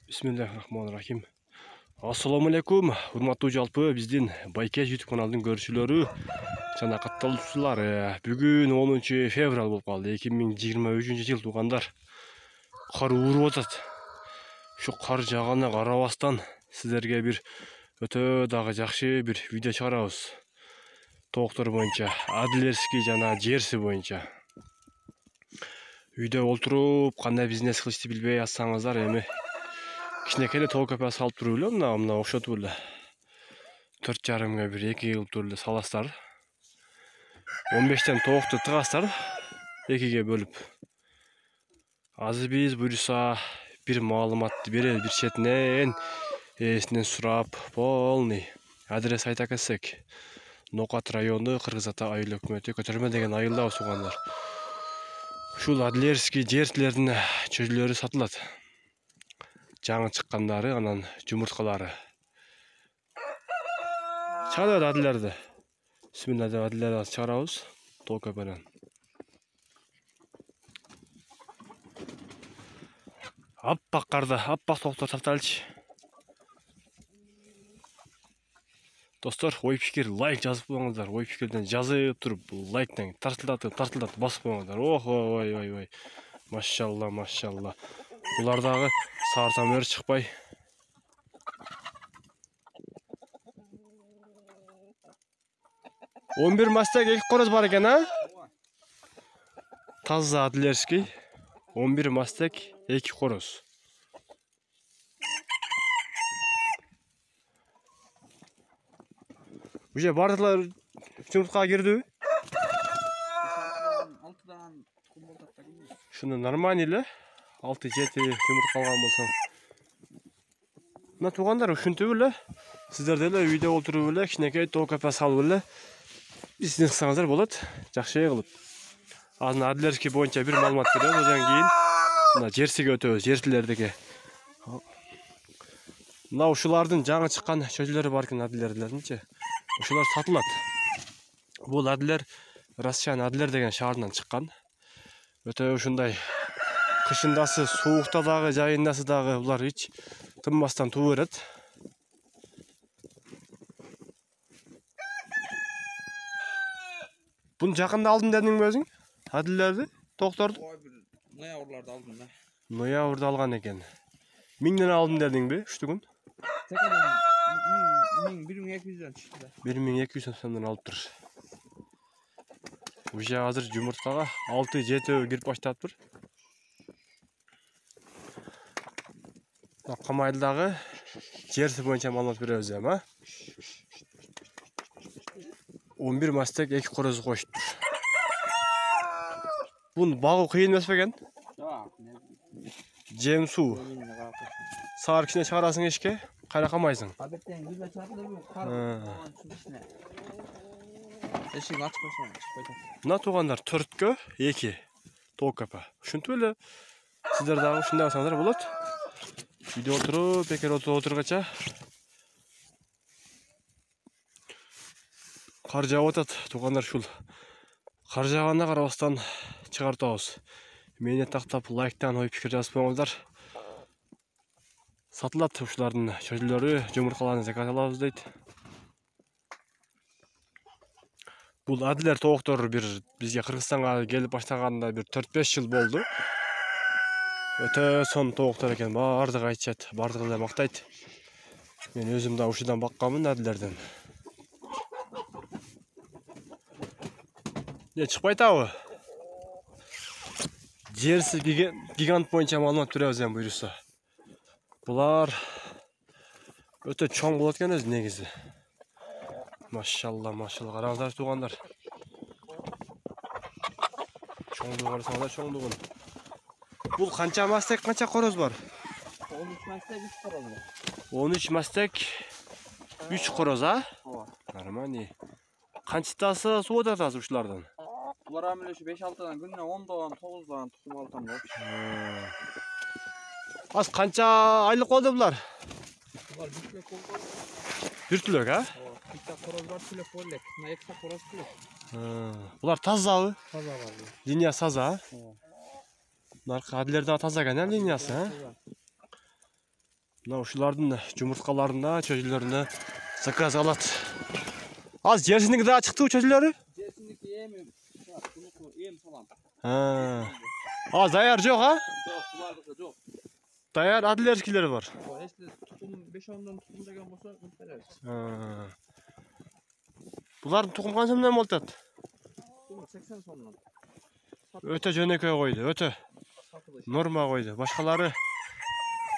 Bismillahirrahmanirrahim. Assalamu alaikum. Урматтуу жалпы биздин Байке YouTube каналдын көрүүчүлөрү жана катталуучулар. Бүгүн 10 февраль болуп калды. 2023-жыл туугандар. Кар ууруп атат. Ушу кар жаагына карабастан сиздерге бир өтө дагы жакшы бир видео чыгарабыз. Токтор боюнча, Адлерский жана Джерси боюнча. Үйдө олтуруп кандай бизнес кылышты билбей атсаңыздар, эми кичинекей тоо көпө салып туруп эле мына окшотуп эле 4,5 бир 2 кылып туруп эле саласыздар. 15тен тоокту тыгасыздар 2ге бөлүп. Азыр биз буюрса бир маалыматты берели, бир четинен эсинен сурап, полный адрес айта кетсек, Нокат району Кыргыз Ата айыл өкмөтү көтөрмө деген айылда туугандар. Ушул Адлерский Джерсилердин чөжөлөрү сатылат. Жаңы чыккандары, анан жумурткалары. Чыгарат Адлерди. Бисмилла деп Адлерди чыгарабыз. Тоо көпөнөн. Аппак карда, аппак токтор тарталчы. Достор, ой пикир, лайк жазып коюңуздар. Ой пикирден жазып туруп, лайктан тартылдатып басып коюңуздар. Ой. Машалла, машалла. Булар дагы саарсан өр чыкпай. Он бир мастак 2 короз бар экен, а? Таза Адлерский. 11 мастак 2 короз. Уже бардылар жумурткага кирдиби? 6дан тукум болот да кирди. Шуну нормально эле. 6-7 жумуртка алган болсоң. Мына туугандар ушинтип эле сиздер деле үйдө олтуруп эле кичинекей тоо көпө салып эле бизнес кылсаңыздар болот. Жакшы кылып. Азыр Адлерский боюнча бир маалымат беребиз, одан кийин мына Джерсиге өтөбүз, Джерсилердиги. Мына ушулардын жаңы чыккан чөжөлөрү бар экен, Адлерлердинчи. Ушулар сатылат. Бул Адлер Россиян Адлер деген шаарынан чыккан. Өтө ушундай кышындасы, суукта дагы, жайындасы дагы булар эч тынбастан туу берет. Буну жакында алдым дедиңби өзүң? Адлерди, токторду? Ой, бир ноябрларда алдым да. Ноябрда алган экен. 1000ден алдым дедиңби, үчтүгүн? Текаден 1200дөн чыкты да. 1200 сомдон алып тур. Уже азыр жумурткага 6-7 кирип баштаптыр. Камайдагы Джерси боюнча маалымат беребиз эми, а? 11 мастак 2 короз коштур. Бун багуу кыйын эмес бекен? Жем суу. Саар кичине чыгарасың эшикке, кайра камайсың. Адеттен гүлө чыгарды, кар чыгышына. Эшигин ачып койсоң чыкпайт. Мына туугандар 4кө 2 тоо көпө. Ушинтип эле сиздер дагы ушундай кылсаңыздар болот. Үйдө отуруп, бекер отургача кар жаап атат. Туугандар, ушул кар жаагына карабастан чыгартабыз. Мени тактап лайктан ой пикир жазып коюңуздар. Сатылат ушулардын чөжөлөрү, жумурткаларын заказ алабыз дейт. Бул Адлер тооктор бир бизге Кыргызстанга келип баштаганда бир 4-5 жыл болду. Өтө сон тооктор экен, бардыгы айтышат, бардыгы эле мактайт. Мен өзүм да ушудан бакканмын Адлерден. Чыкпайт абы? Джерси гигант боюнча маалымат беребиз эми буюрса. Булар өтө чоң болот экен өзү негизи. Машалла, машалла, караңыздар туугандар. Чоңдугун карасаңыздар, чоңдугун. Бул канча мастак, канча короз бар? 13 мастак 3 короз бар. 13 мастак 3 короз, а? Ооба. Нормально. Канчтасы суу атат ушулардан? Булар эми ушу 5-6дан күнүнө 10дан 9дан тукум алган болот. Аз канча айлык болду булар? Булар бир түлөк болду. Бир түлөк, а? Ооба. Битта короз бар, түлөк болду. Мына 2 короз түлөк. Булар тазабы? Таза бар. Линия таза, а? Ооба. Наркы Адлерден таза экен, линиясы, а? Mына ушулардын жумурткаларына, чөжөлөрүнө заказ алат. Az жерсиндики да чыктыбы чөжөлөрү? Жерсиндики эми эм салам. Az dayar жок, а? Жок, булардыкы жок. Dayar Adlerskilер бар. Если тукум 5-10 тукум деген болсо, беребиз. Булардын тукум канча менен болуп атат? 80 сомдон. Өтө жөнөкөй койду, өтө норма койду. Башкалары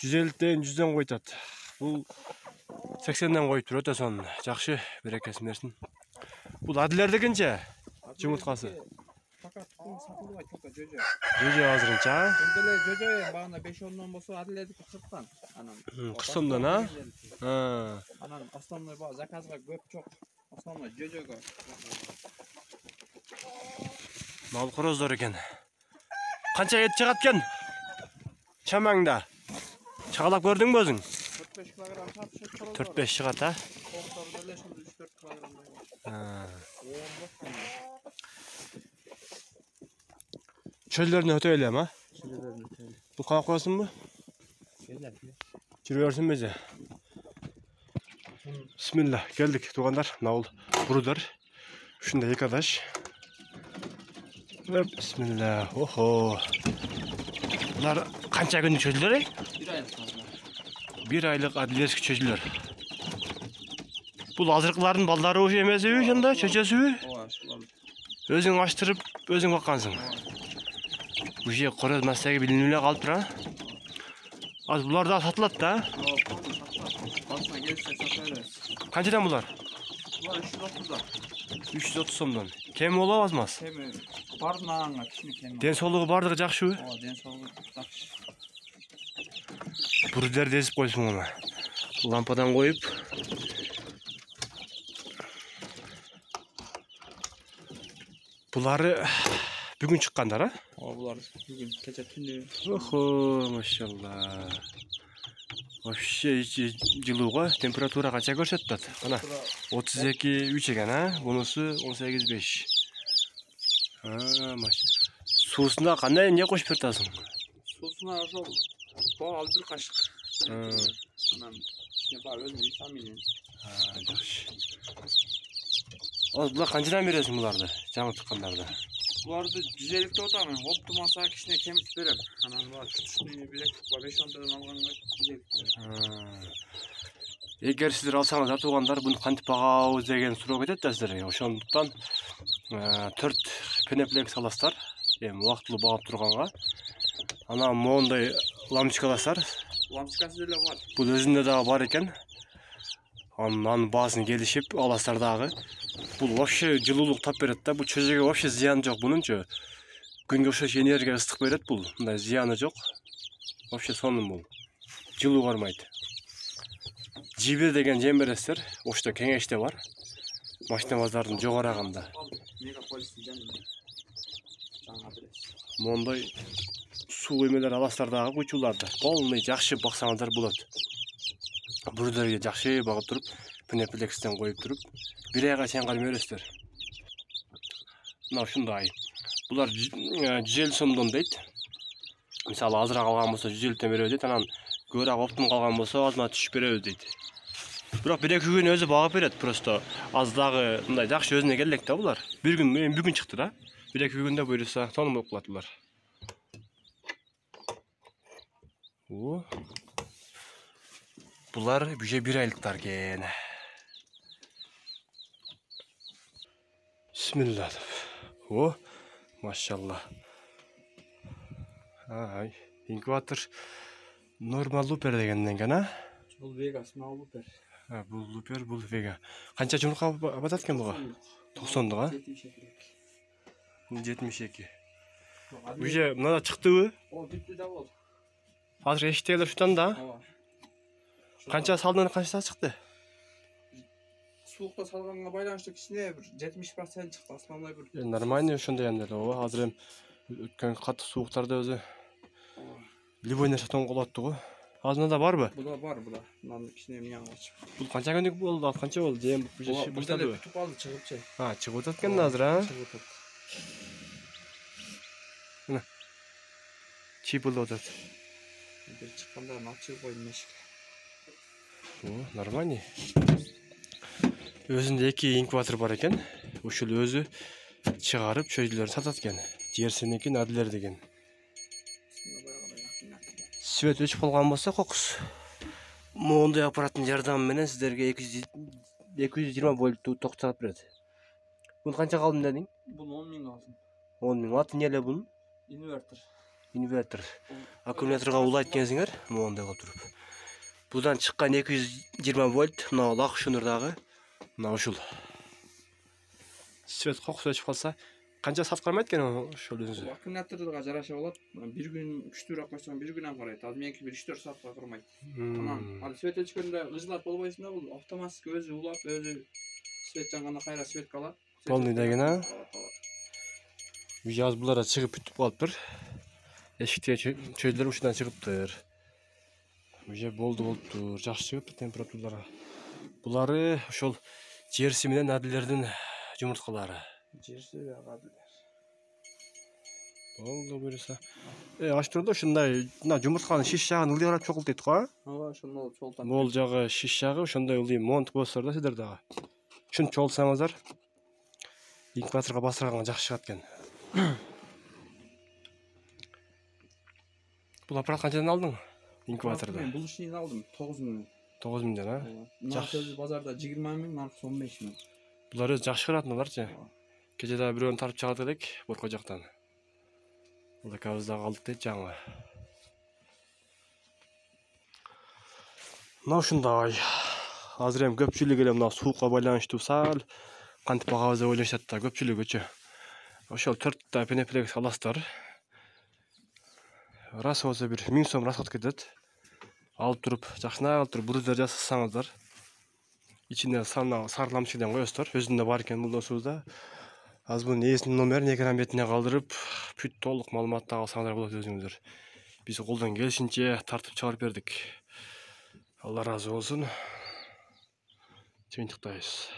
150ден 100ден койтат. Бул 80ден коюптур, өтө сонун. Жакшы, берекеси берсин. Бул Адлердикинче жумурткасы. Fakat tукум сатылбайт, только жөжө. Жөжө азырынча. Деле жөжө багына 5-10дон болсо, Адлердики 40тан. Анан 40 сомдон, а? Анан основной баг заказга көп жок. Основной жөжөгө. Мал короздор экен. Канча эт чыгат экен? Чамаңда. Чагалап көрдүңбү өзүң? 45 килограмм тартышат короздор. 45 чыгат, а? Коктор деле 3-4 килограмм. Çöllerini öte öyle ama. Bu kadar koyasın mı? Çürüyorsun bize. Bismillah. Geldik tuğanlar. Naul. Burudur. Şunda yıkadaş. Bismillah. Oho. Bunlar kança günlük çözüler? 1 aylık fazla. 1 aylık Adlerski çözüler. Bu hazırlıkların balları o yemesi şunda çöçesi. Özün açtırıp özün bakansın. Bu şey koroz mesleği bilinimle kalıp ha. Az bunlar da satılat da. Basına gelirse satarız. Kaçtan bunlar? Bunlar 330'da. 330 somdan. Kem olamaz. Kemi barnağına kişini kemi. Den soluğu bardığı jakşı. O den soluğu jakşı. Burder desip koysun ona. Lampadan koyup. Bunları bugün çıkanlar ha? Bular bugün gece tünü. Oho maşallah. Вообще жылууга температура канча көрсөтөт? Кана 32-3 экен, а? Бунусу 18-5. Маш. Суусуна кандай эмне кошуп жатасың? Суусуна ошол бал бир кашык. Анан ичине бар өзүнүн витамини. Жакшы. Ал булар канчадан бересиң буларды? Жаңы чыккандарды? Буларды 150 отамын. Оптумаса кичине кемитип берем. Анан булар чүтүшүнү бирек 5-10 алганга 150. Эгер сиздер алсаңыздар туугандар буну кантип багабыз деген суроо кетет да сиздерге. Ошондуктан 4 пенеплекс аласыздар. Эми убактылуу багып турганга. Анан моундай лампочка аласыздар. Лампочкасы деле бар. Бул өзүндө дагы бар экен. Анын баасын келишип аласыздар дагы. Бул вообще жылуулук тап берет да. Бул чөжөгө вообще зыяны жок бунунчу. Күнгө окшош энергия ыстык берет бул. Мындай зыяны жок. Вообще сонун бул. Жылуу кармайт. Жибир деген жем бересиздер. Ошто кеңеште бар. Машина базардын жогорагында. Мегаполистин жанында. Жаңа бересиз. Мондой суу эмелер аласыздар дагы кучуларды. Полный жакшы баксаңыздар болот. Бүрдөргө жакшы багып туруп, пенеплексден коюп туруп, 1 айга чейин кармай бересиздер. Мына ушундай. Булар 150 сомдон дейт. Мисалы азыраак алган болсо 150ден беребиз дейт. Анан көбүрөөк оптум калган болсо азына түшүп беребиз дейт. Бирок 1-2 күн өзү багып берет. Просто аз дагы мындай жакшы өзүнө келек да булар. Bir gün чыкты да. 1-2 күндө буйруса сонун болуп калат булар. О. Булар бүже 1 айлыктар экен. Bismillah. О, машалла. Ай, инкубатор норма лупер дегенден экен, а? Бул Vega, мына лупер. Бул лупер, бул Vega. Канча жумурка батат экен буга? 90дук, а? 72. Бүже мынада чыктыбы? О, бүттү да болду. Азыр эшиктегилер ушудан да? Ооба. Канча салдын канча чыкты? Суукта салганга байланыштуу кичине бир 70% чыкты. Основной бир. Нормально ошондой эми деле. Ооба, азыр эми өткөн катык сууктарда өзү любой нерсе тоңголот го. Азыр мында барбы? Буда бар, буда. Мынаны кичине эмне ачып. Бул канча күндүк болду? Канча болду? Жем баштадыбы? Бүтүп алды, чыгыпчы. Чыгып атат экен азыр, а? Чыгып атат. Мына. Чип болуп атат. Бир чыкканда ачып койдум эшик. Нормальный. Өзүндө 2 инкубатор бар экен. Ушул өзү чыгарып чөйдүлөрүн сатат экен. Диğerсиники Надилер деген. Свет өчүп калган болсо кокус. Моундай аппараттын жардамы менен сиздерге 220 вольтту токтотуп берет. Бун канча калдым дедиң? Бун 10 000 алдым. 10 000. Аты эмне эле бунун? Инвертор. Инвертор. Аккумуляторга улайт экенсиңер, моундай кылып туруп. Будан чыккан 220 вольт, мына лак дагы. Мына ушул. Свет кокус өчүп калса, канча саат кармайт экен ошол өзү? Аккумуляторга жараша болот. Bir gün күчтүүрөөк койсоң 1 күнөн карайт. Ал меники 3-4 саатка кармайт. Тамам. Ал свет өчкөндө ыжылат болбойсуң да, бул автоматик өзү улап, өзү свет жанганда кайра свет калат. Полный деген а? Жаз булар чыгып бүтүп калыптыр. Эшиктеги чөйдүлөр ушундан чыгыптыр. Уже болуптур. Жакшы чыгыптыр температуралары. Булары ошол Жерси менен Надилердин жумурткалары. Жерси Надилер. Болду буюрса. Ачтырды ушундай, мына жумуртканын шиш жагын ылдый карап чокулт дейт го. Ооба, ошондо чолтан. Мол жагы, шиш жагы ошондой ылдый монт болсор да сиздер дагы. Ушуну чолсаңыздар, инкубаторго басырганга жакшы чыгат экен. Бул аппарат канчадан алдың? Инкубаторду. Мен бул ишин алдым 9 000. 9 000 а? Жакшы базарда 20 000, наркы 15 000. Булар өз жакшы кыратыналарчы. Кече да бирөөнү тарып чыгардык элек Борко жактан. Бул экөөбүз дагы алдык дейт жаңы. Мына ушундай. Азыр эми көпчүлүк эле мына суукка байланыштуу сал кантип багабыз деп ойлошот да көпчүлүгүчү. Ошол 4 та пенеплекс аласыздар. Раз болсо 1000 сом расход кетет. Алып туруп, жакшынакай алып туруп буруздар жасасаңыздар. İçinde sarı lamçıdan koyuyorlar. Özünde varken bunda sözde. Az bunun iyisinin numarini ekran betine kaldırıp püt толық malumat da alsanlar болады өзіңіздер. Biz қолдан келişince tartıp çağırıp verdik. Allah razı olsun. Çeyin tıktayız.